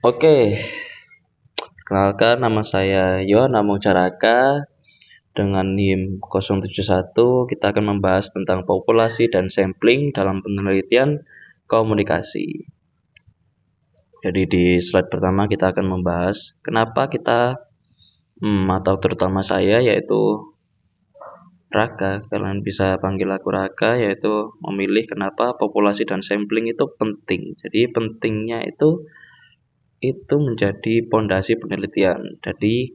Oke, kenalkan nama saya Yohan Amung Caraka dengan NIM 071. Kita akan membahas tentang populasi dan sampling dalam penelitian komunikasi. Jadi di slide pertama kita akan membahas kenapa kita atau terutama saya yaitu Raka, kalian bisa panggil aku Raka, yaitu memilih kenapa populasi dan sampling itu penting. Jadi pentingnya itu menjadi pondasi penelitian. Jadi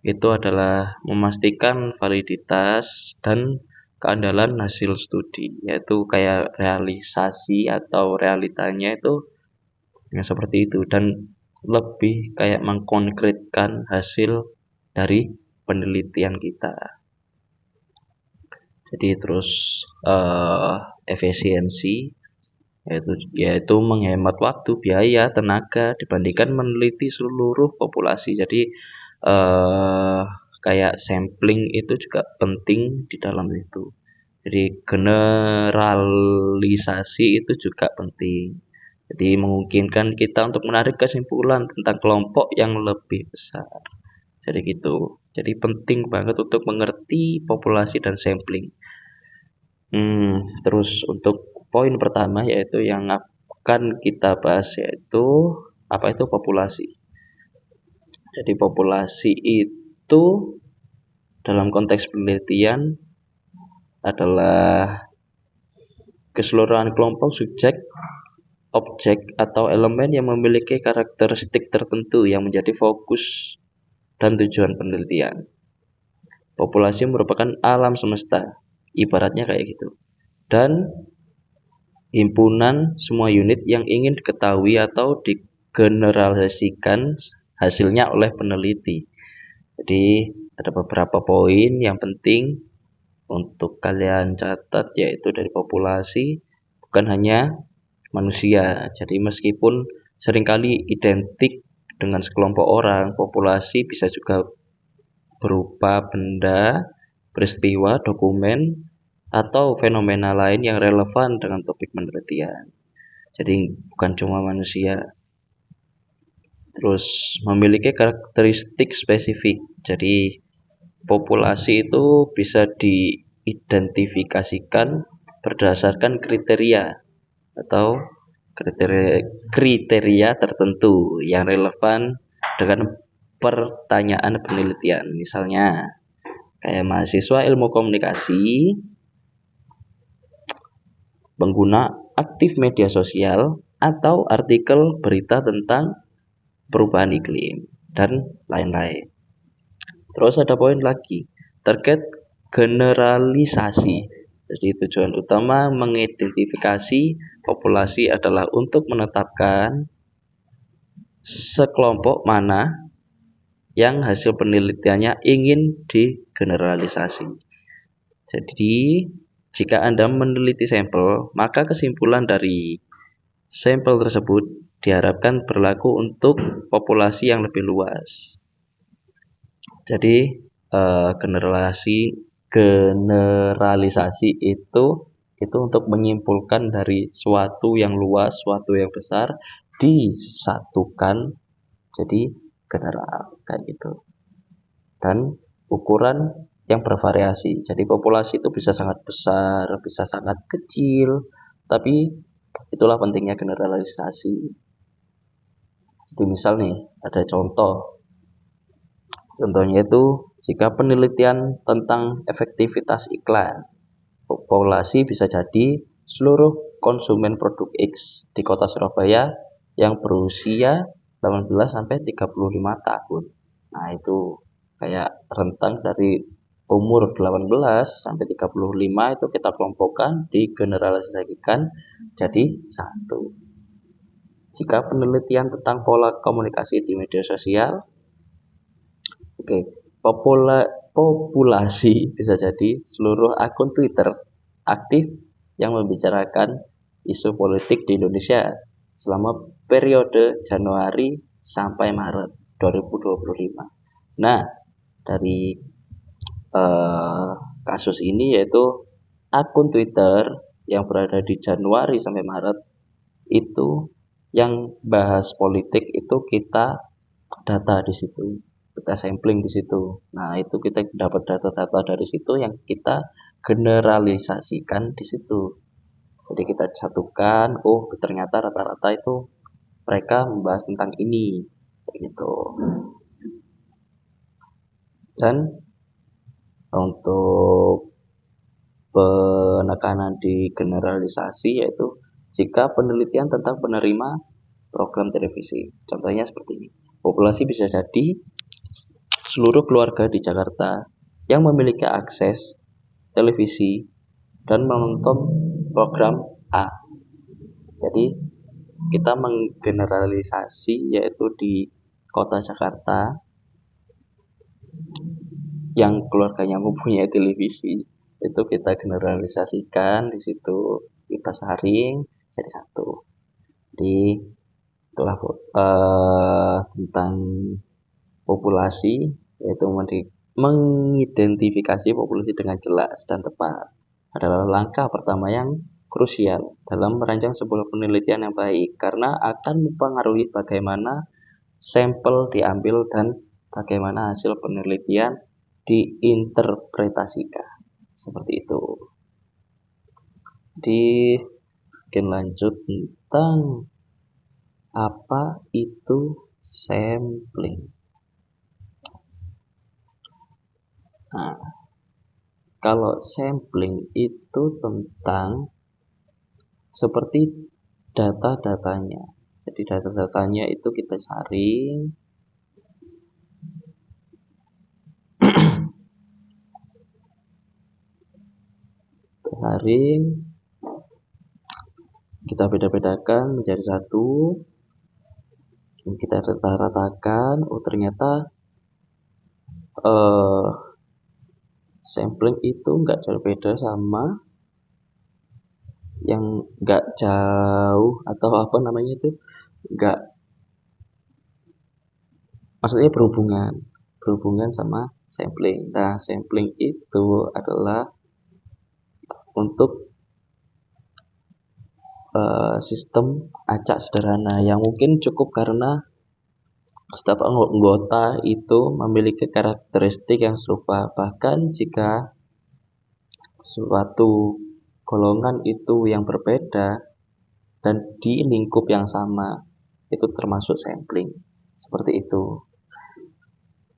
itu adalah memastikan validitas dan keandalan hasil studi, yaitu kayak realisasi atau realitanya itu yang seperti itu, dan lebih kayak mengkonkretkan hasil dari penelitian kita. Jadi terus efisiensi yaitu menghemat waktu, biaya, tenaga dibandingkan meneliti seluruh populasi. Jadi kayak sampling itu juga penting di dalam itu. Jadi generalisasi itu juga penting. Jadi memungkinkan kita untuk menarik kesimpulan tentang kelompok yang lebih besar. Jadi gitu. Jadi penting banget untuk mengerti populasi dan sampling. Terus untuk poin pertama yaitu yang akan kita bahas yaitu apa itu populasi. Jadi populasi itu dalam konteks penelitian adalah keseluruhan kelompok subjek, objek, atau elemen yang memiliki karakteristik tertentu yang menjadi fokus dan tujuan penelitian. Populasi merupakan alam semesta, ibaratnya kayak gitu. Dan himpunan semua unit yang ingin diketahui atau digeneralisasikan hasilnya oleh peneliti. Jadi ada beberapa poin yang penting untuk kalian catat yaitu dari populasi bukan hanya manusia. Jadi meskipun seringkali identik dengan sekelompok orang, populasi bisa juga berupa benda, peristiwa, dokumen, atau fenomena lain yang relevan dengan topik penelitian. Jadi bukan cuma manusia. Terus memiliki karakteristik spesifik. Jadi populasi itu bisa diidentifikasikan berdasarkan kriteria atau kriteria tertentu yang relevan dengan pertanyaan penelitian. Misalnya kayak mahasiswa ilmu komunikasi, pengguna aktif media sosial, atau artikel berita tentang perubahan iklim, dan lain-lain. Terus ada poin lagi terkait generalisasi. Jadi tujuan utama mengidentifikasi populasi adalah untuk menetapkan sekelompok mana yang hasil penelitiannya ingin digeneralisasi. Jadi jika Anda meneliti sampel, maka kesimpulan dari sampel tersebut diharapkan berlaku untuk populasi yang lebih luas. Jadi generalisasi itu untuk menyimpulkan dari suatu yang luas, suatu yang besar disatukan jadi general kayak gitu. Dan ukuran yang bervariasi. Jadi populasi itu bisa sangat besar, bisa sangat kecil, tapi itulah pentingnya generalisasi. Jadi misal nih, ada contoh. Contohnya itu jika penelitian tentang efektivitas iklan, populasi bisa jadi seluruh konsumen produk X di kota Surabaya yang berusia 18 sampai 35 tahun. Nah, itu kayak rentang dari umur 18 sampai 35 itu kita kelompokkan, digeneralisasikan jadi satu. Jika penelitian tentang pola komunikasi di media sosial, populasi bisa jadi seluruh akun Twitter aktif yang membicarakan isu politik di Indonesia selama periode Januari sampai Maret 2025. Nah, dari kasus ini yaitu akun Twitter yang berada di Januari sampai Maret itu Yang bahas politik itu kita data di situ, kita sampling di situ. Nah, itu kita dapat data-data dari situ yang kita generalisasikan di situ. Jadi kita satukan, oh ternyata rata-rata itu mereka membahas tentang ini, gitu. Dan untuk penekanan di generalisasi yaitu jika penelitian tentang penerima program televisi. Contohnya seperti ini. Populasi bisa jadi seluruh keluarga di Jakarta yang memiliki akses televisi dan menonton program A. Jadi kita menggeneralisasi yaitu di kota Jakarta yang keluarganya mempunyai televisi, itu kita generalisasikan di situ, kita saring jadi satu. Di telah tentang populasi yaitu mengidentifikasi populasi dengan jelas dan tepat adalah langkah pertama yang krusial dalam merancang sebuah penelitian yang baik karena akan mempengaruhi bagaimana sampel diambil dan bagaimana hasil penelitian diinterpretasikan. Seperti itu. Mungkin lanjut tentang apa itu sampling. Nah, kalau sampling itu tentang seperti data-datanya. Jadi data-datanya itu kita saring, kita beda-bedakan menjadi satu, dan kita rata-ratakan. Oh ternyata sampling itu nggak jauh beda sama yang nggak jauh atau apa namanya itu nggak, maksudnya berhubungan sama sampling. Nah, sampling itu adalah untuk sistem acak sederhana yang mungkin cukup karena setiap anggota itu memiliki karakteristik yang serupa. Bahkan jika suatu golongan itu yang berbeda dan di lingkup yang sama, itu termasuk sampling. Seperti itu.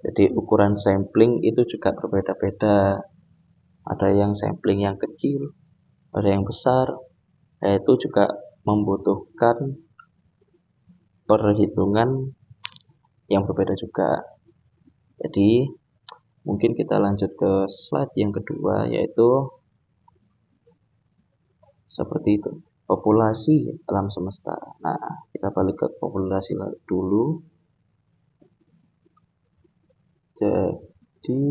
Jadi ukuran sampling itu juga berbeda-beda. Ada yang sampling yang kecil, ada yang besar. Itu juga membutuhkan perhitungan yang berbeda juga. Jadi mungkin kita lanjut ke slide yang kedua, yaitu seperti itu, populasi alam semesta. Nah, kita balik ke populasi dulu. Jadi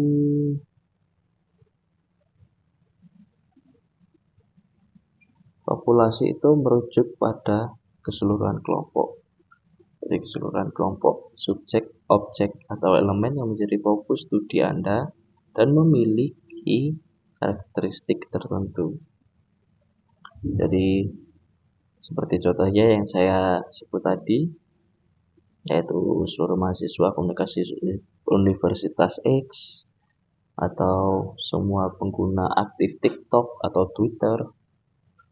populasi itu merujuk pada keseluruhan kelompok. Jadi keseluruhan kelompok, subjek, objek, atau elemen yang menjadi fokus studi Anda dan memiliki karakteristik tertentu. Jadi seperti contohnya yang saya sebut tadi, yaitu seluruh mahasiswa komunikasi Universitas X, atau semua pengguna aktif TikTok atau Twitter,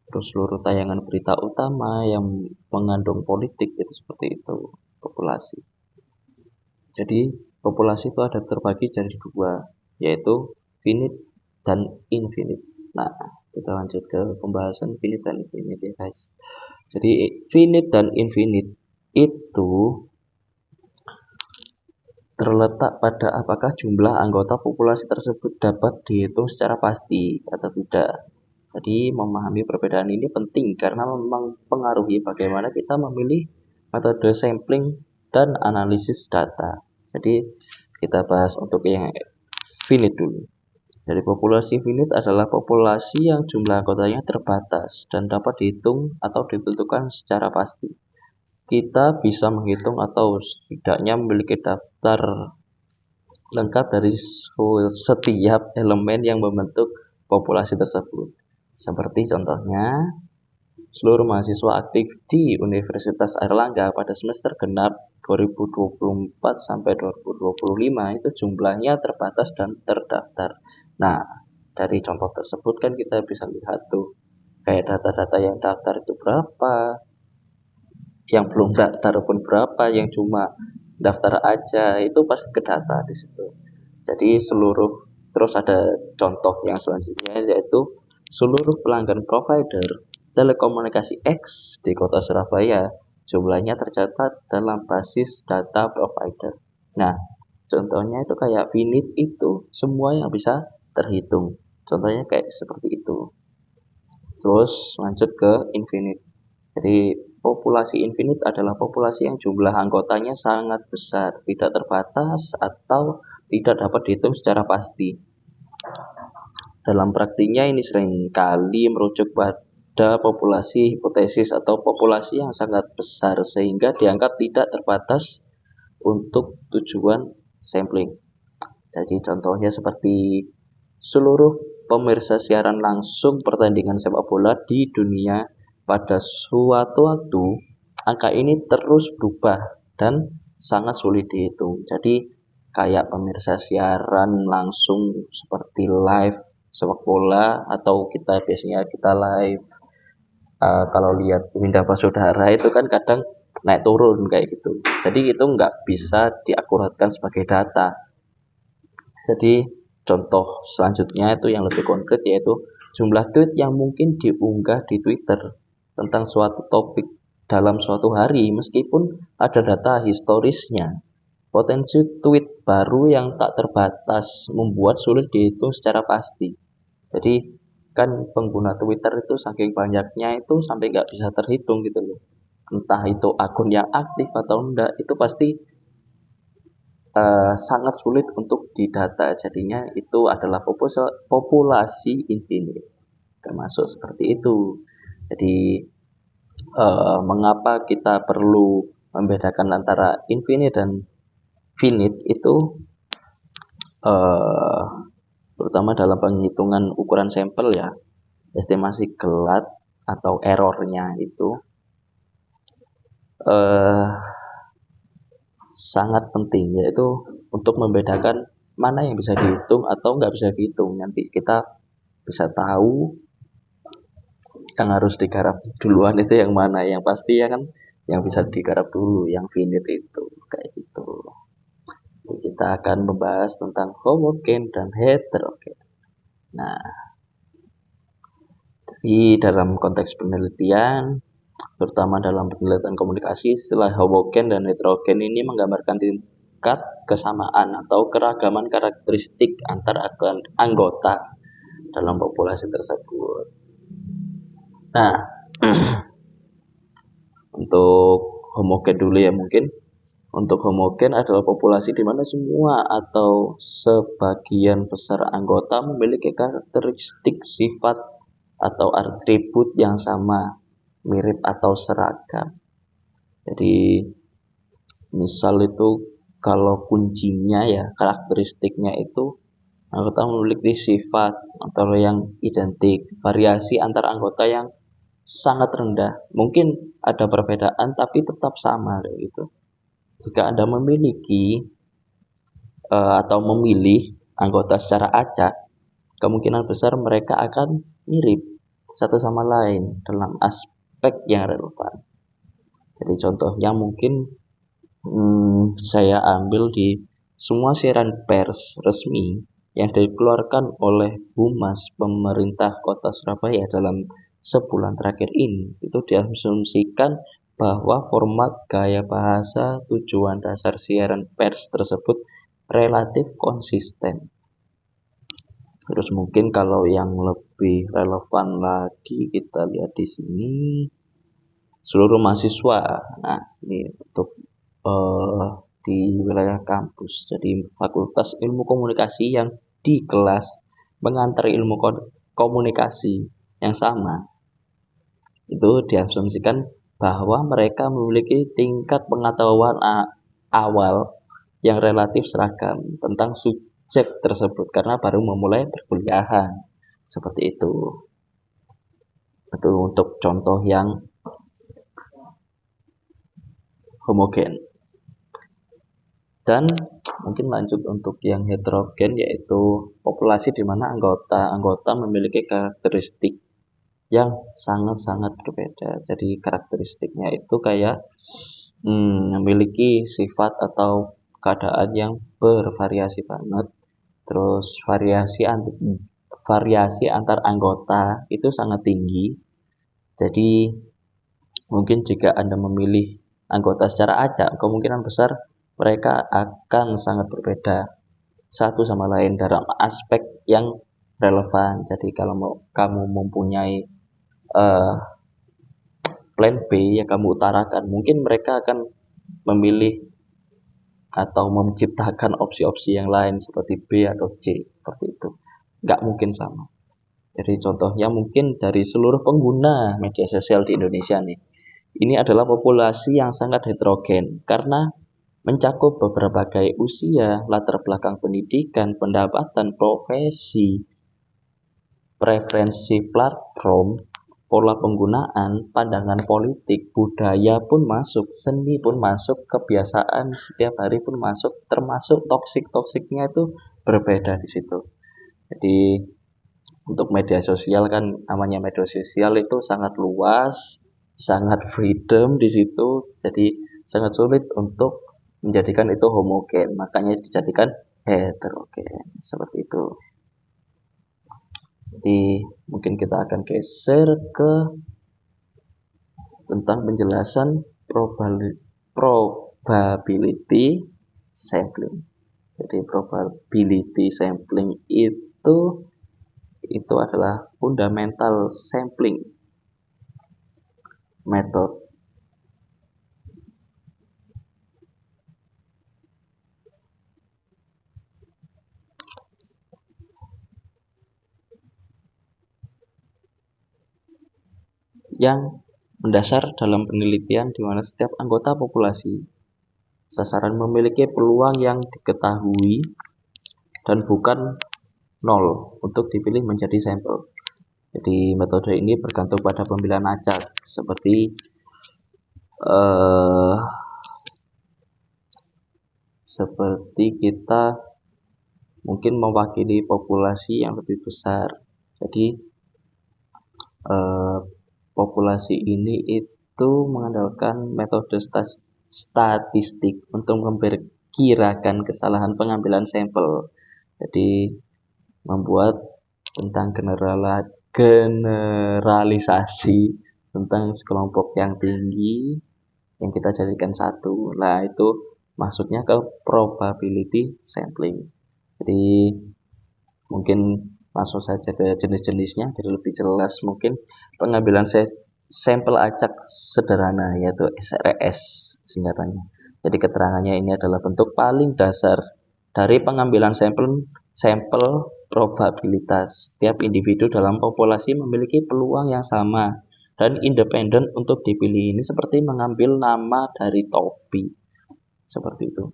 terus seluruh tayangan berita utama yang mengandung politik, itu seperti itu populasi. Jadi populasi itu ada terbagi jadi dua, yaitu finite dan infinite. Nah, kita lanjut ke pembahasan finite dan infinite ya guys. Jadi finite dan infinite itu terletak pada apakah jumlah anggota populasi tersebut dapat dihitung secara pasti atau tidak. Jadi memahami perbedaan ini penting karena mempengaruhi bagaimana kita memilih metode sampling dan analisis data. Jadi kita bahas untuk yang finite dulu. Jadi populasi finite adalah populasi yang jumlah anggotanya terbatas dan dapat dihitung atau ditentukan secara pasti. Kita bisa menghitung atau setidaknya memiliki daftar lengkap dari setiap elemen yang membentuk populasi tersebut. Seperti contohnya seluruh mahasiswa aktif di Universitas Airlangga pada semester genap 2024 sampai 2025 itu jumlahnya terbatas dan terdaftar. Nah, dari contoh tersebut kan kita bisa lihat tuh kayak data-data yang daftar itu berapa, yang belum daftar pun berapa, yang cuma daftar aja itu pasti ke data di situ. Jadi terus ada contoh yang selanjutnya yaitu seluruh pelanggan provider telekomunikasi X di Kota Surabaya jumlahnya tercatat dalam basis data provider. Nah, contohnya itu kayak Finit itu semua yang bisa terhitung. Contohnya kayak seperti itu. Terus lanjut ke Infinite. Jadi populasi Infinite adalah populasi yang jumlah anggotanya sangat besar, tidak terbatas atau tidak dapat dihitung secara pasti. Dalam praktiknya ini seringkali merujuk pada populasi hipotesis atau populasi yang sangat besar sehingga dianggap tidak terbatas untuk tujuan sampling. Jadi contohnya seperti seluruh pemirsa siaran langsung pertandingan sepak bola di dunia pada suatu waktu, angka ini terus berubah dan sangat sulit dihitung. Jadi kayak pemirsa siaran langsung seperti live sepak bola atau biasanya kita live kalau lihat Winda Basudara itu kan kadang naik turun kayak gitu. Jadi itu nggak bisa diakuratkan sebagai data. Jadi contoh selanjutnya itu yang lebih konkret yaitu jumlah tweet yang mungkin diunggah di Twitter tentang suatu topik dalam suatu hari meskipun ada data historisnya. Potensi tweet baru yang tak terbatas membuat sulit dihitung secara pasti. Jadi kan pengguna Twitter itu saking banyaknya itu sampai nggak bisa terhitung gitu loh. Entah itu akun yang aktif atau enggak itu pasti sangat sulit untuk didata. Jadinya itu adalah populasi infinite termasuk seperti itu. Jadi mengapa kita perlu membedakan antara infinite dan finite itu terutama dalam penghitungan ukuran sampel ya, estimasi gelat atau errornya itu sangat penting, yaitu untuk membedakan mana yang bisa dihitung atau nggak bisa dihitung. Nanti kita bisa tahu yang harus digarap duluan itu yang mana. Yang pasti ya kan yang bisa digarap dulu, yang finite itu kayak gitu. Jadi kita akan membahas tentang homogen dan heterogen. Nah, di dalam konteks penelitian, terutama dalam penelitian komunikasi, istilah homogen dan heterogen ini menggambarkan tingkat kesamaan atau keragaman karakteristik antara anggota dalam populasi tersebut. Nah, untuk homogen dulu ya mungkin. Untuk homogen adalah populasi di mana semua atau sebagian besar anggota memiliki karakteristik sifat atau atribut yang sama, mirip atau seragam. Jadi misal itu kalau kuncinya ya karakteristiknya itu anggota memiliki sifat atau yang identik, variasi antar anggota yang sangat rendah. Mungkin ada perbedaan tapi tetap sama kayak gitu. Jika Anda memiliki atau memilih anggota secara acak, kemungkinan besar mereka akan mirip satu sama lain dalam aspek yang relevan. Jadi contohnya mungkin saya ambil di semua siaran pers resmi yang dikeluarkan oleh Humas Pemerintah Kota Surabaya dalam sebulan terakhir ini, itu diasumsikan bahwa format gaya bahasa tujuan dasar siaran pers tersebut relatif konsisten. Terus mungkin kalau yang lebih relevan lagi kita lihat di sini seluruh mahasiswa. Nah, ini untuk di wilayah kampus. Jadi Fakultas Ilmu Komunikasi yang di kelas mengantar ilmu komunikasi yang sama itu diasumsikan bahwa mereka memiliki tingkat pengetahuan awal yang relatif seragam tentang subjek tersebut karena baru memulai perkuliahan seperti itu. Itu untuk contoh yang homogen. Dan mungkin lanjut untuk yang heterogen, yaitu populasi di mana anggota memiliki karakteristik yang sangat-sangat berbeda. Jadi karakteristiknya itu kayak memiliki sifat atau keadaan yang bervariasi banget. Terus variasi antar anggota itu sangat tinggi. Jadi mungkin jika Anda memilih anggota secara acak, kemungkinan besar mereka akan sangat berbeda satu sama lain dalam aspek yang relevan. Jadi kalau kamu mempunyai plan B yang kamu utarakan, mungkin mereka akan memilih atau menciptakan opsi-opsi yang lain seperti B atau C, seperti itu. Nggak mungkin sama. Jadi contohnya mungkin dari seluruh pengguna media sosial di Indonesia nih, ini adalah populasi yang sangat heterogen karena mencakup beberapa usia, latar belakang pendidikan, pendapatan, profesi, preferensi platform, pola penggunaan, pandangan politik, budaya pun masuk, seni pun masuk, kebiasaan setiap hari pun masuk, termasuk toksik-toksiknya itu berbeda di situ. Jadi untuk media sosial kan, namanya media sosial itu sangat luas, sangat freedom di situ, jadi sangat sulit untuk menjadikan itu homogen, makanya dijadikan heterogen seperti itu. Jadi mungkin kita akan geser ke tentang penjelasan probability sampling. Jadi probability sampling itu adalah fundamental sampling method yang mendasar dalam penelitian di mana setiap anggota populasi sasaran memiliki peluang yang diketahui dan bukan nol untuk dipilih menjadi sampel. Jadi metode ini bergantung pada pemilihan acak, seperti kita mungkin mewakili populasi yang lebih besar. Jadi populasi ini itu mengandalkan metode statistik untuk memperkirakan kesalahan pengambilan sampel. Jadi membuat tentang generalisasi tentang sekelompok yang tinggi yang kita jadikan satu. Nah, itu maksudnya ke probability sampling. Jadi mungkin langsung saja ke jenis-jenisnya jadi lebih jelas. Mungkin pengambilan sampel acak sederhana, yaitu SRS singkatannya. Jadi keterangannya ini adalah bentuk paling dasar dari pengambilan sampel probabilitas. Setiap individu dalam populasi memiliki peluang yang sama dan independen untuk dipilih. Ini seperti mengambil nama dari topi, seperti itu.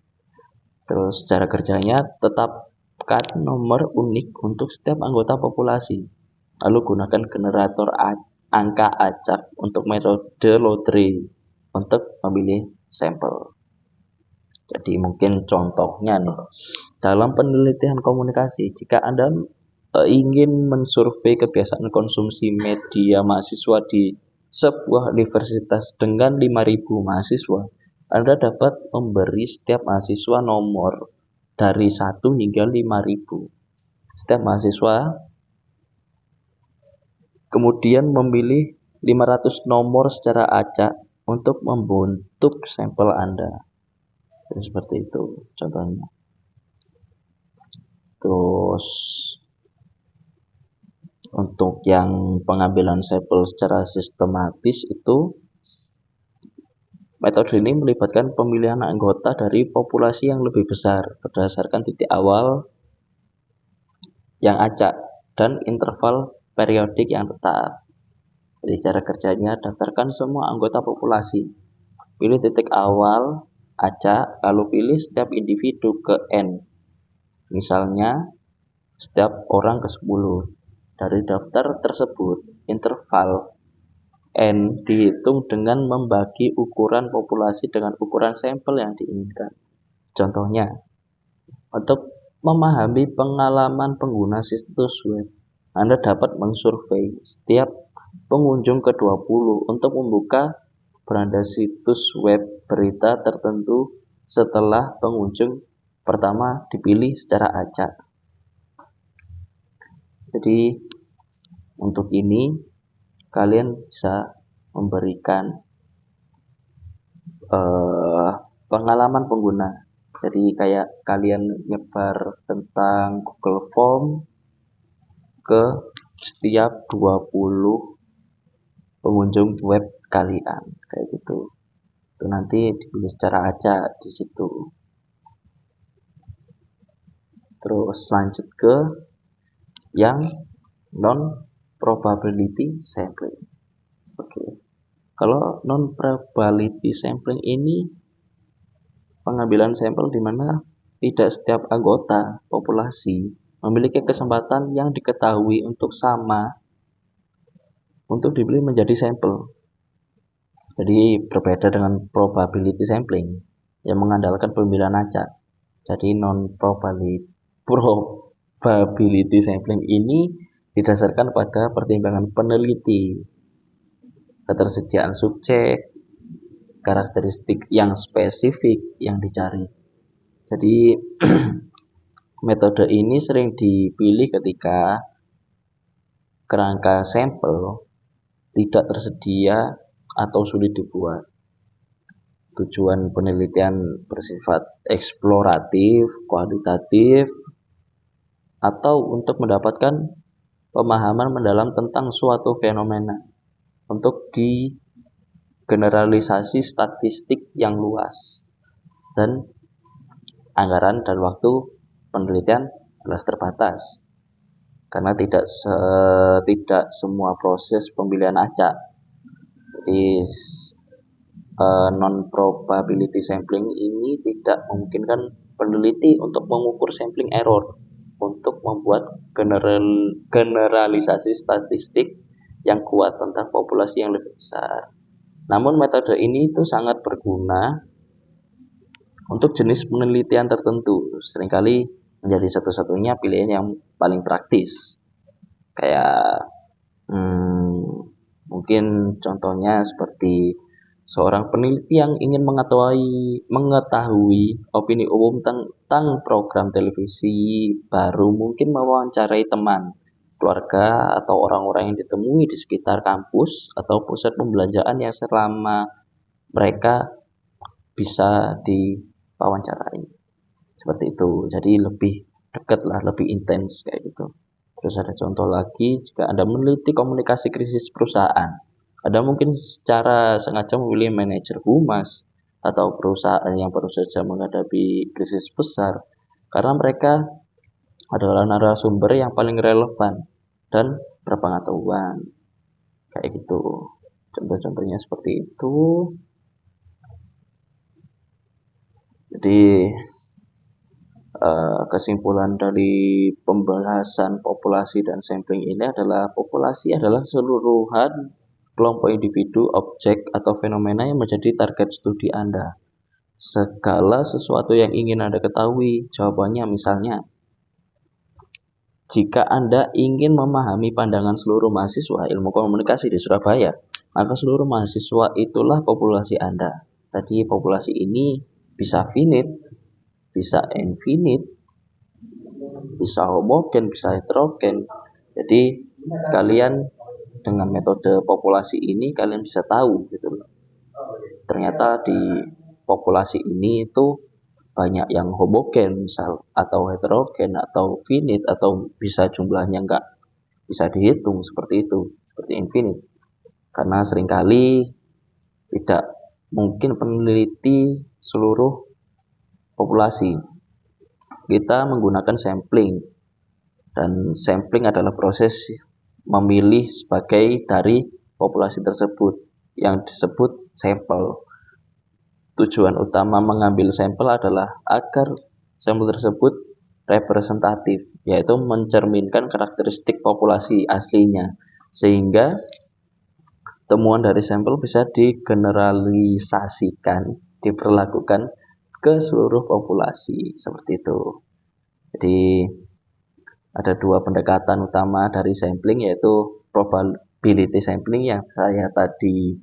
Terus cara kerjanya, tetapkan nomor unik untuk setiap anggota populasi. Lalu gunakan generator angka acak untuk metode lottery untuk memilih sampel. Jadi mungkin contohnya nih, dalam penelitian komunikasi, jika Anda ingin mensurvei kebiasaan konsumsi media mahasiswa di sebuah universitas dengan 5.000 mahasiswa, Anda dapat memberi setiap mahasiswa nomor dari 1 hingga 5.000. Setiap mahasiswa kemudian memilih 500 nomor secara acak untuk membentuk sampel Anda. Jadi seperti itu contohnya. Terus untuk yang pengambilan sampel secara sistematis itu, metode ini melibatkan pemilihan anggota dari populasi yang lebih besar berdasarkan titik awal yang acak dan interval periodik yang tetap. Jadi cara kerjanya, daftarkan semua anggota populasi. Pilih titik awal acak, lalu pilih setiap individu ke N. Misalnya setiap orang ke 10. Dari daftar tersebut, interval N dihitung dengan membagi ukuran populasi dengan ukuran sampel yang diinginkan. Contohnya, untuk memahami pengalaman pengguna situs web, Anda dapat mensurvei setiap pengunjung ke-20 untuk membuka beranda situs web berita tertentu setelah pengunjung pertama dipilih secara acak. Jadi untuk ini kalian bisa memberikan pengalaman pengguna. Jadi kayak kalian nyebar tentang Google Form ke setiap 20 pengunjung web kalian, kayak gitu. Itu nanti dipilih secara acak di situ. Terus lanjut ke yang non probability sampling. Oke. Kalau non probability sampling ini pengambilan sampel di mana tidak setiap anggota populasi memiliki kesempatan yang diketahui untuk sama untuk dipilih menjadi sampel. Jadi berbeda dengan probability sampling yang mengandalkan pemilihan acak. Jadi non probability sampling ini didasarkan pada pertimbangan peneliti, ketersediaan subjek, karakteristik yang spesifik yang dicari. Jadi metode ini sering dipilih ketika kerangka sampel tidak tersedia atau sulit dibuat. Tujuan penelitian bersifat eksploratif, kualitatif, atau untuk mendapatkan pemahaman mendalam tentang suatu fenomena untuk di generalisasi statistik yang luas, dan anggaran dan waktu penelitian jelas terbatas karena tidak semua proses pemilihan acak. Jadi non probability sampling ini tidak memungkinkan peneliti untuk mengukur sampling error untuk membuat generalisasi statistik yang kuat tentang populasi yang lebih besar. Namun metode ini itu sangat berguna untuk jenis penelitian tertentu. Seringkali menjadi satu-satunya pilihan yang paling praktis. Kayak mungkin contohnya seperti seorang peneliti yang ingin mengetahui opini umum tentang program televisi baru, mungkin mewawancarai teman, keluarga, atau orang-orang yang ditemui di sekitar kampus atau pusat pembelanjaan yang selama mereka bisa diwawancarai. Seperti itu. Jadi lebih dekat lah, lebih intens kayak gitu. Terus ada contoh lagi, jika Anda meneliti komunikasi krisis perusahaan, Anda mungkin secara sengaja memilih manajer humas atau perusahaan yang baru saja menghadapi krisis besar karena mereka adalah narasumber yang paling relevan dan berpengetahuan. Kayak gitu. Contoh-contohnya seperti itu. Jadi kesimpulan dari pembahasan populasi dan sampling ini adalah populasi adalah keseluruhan kelompok individu, objek, atau fenomena yang menjadi target studi Anda. Segala sesuatu yang ingin Anda ketahui, jawabannya misalnya, jika Anda ingin memahami pandangan seluruh mahasiswa ilmu komunikasi di Surabaya, maka seluruh mahasiswa itulah populasi Anda. Jadi populasi ini bisa finite, bisa infinite, bisa homogen, bisa heterogen. Jadi kalian dengan metode populasi ini kalian bisa tahu gitu loh. Ternyata di populasi ini itu banyak yang homogen misal, atau heterogen, atau finite, atau bisa jumlahnya enggak bisa dihitung seperti itu, seperti infinite. Karena seringkali tidak mungkin peneliti seluruh populasi. Kita menggunakan sampling, dan sampling adalah proses memilih sebagai dari populasi tersebut yang disebut sampel. Tujuan utama mengambil sampel adalah agar sampel tersebut representatif, yaitu mencerminkan karakteristik populasi aslinya, sehingga temuan dari sampel bisa digeneralisasikan, diperlakukan ke seluruh populasi seperti itu. Jadi ada dua pendekatan utama dari sampling, yaitu probability sampling yang saya tadi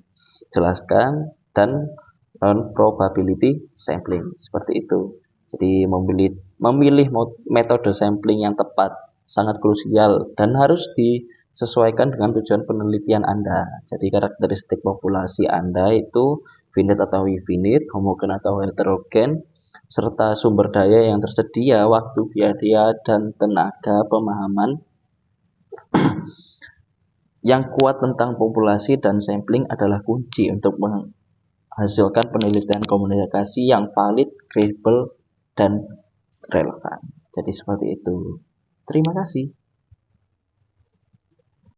jelaskan dan non probability sampling seperti itu. Jadi memilih metode sampling yang tepat sangat krusial dan harus disesuaikan dengan tujuan penelitian Anda. Jadi karakteristik populasi Anda itu finite atau infinite, homogen atau heterogen, serta sumber daya yang tersedia, waktu, biaya, dan tenaga pemahaman yang kuat tentang populasi dan sampling adalah kunci untuk menghasilkan penelitian komunikasi yang valid, kredibel, dan relevan. Jadi seperti itu. Terima kasih.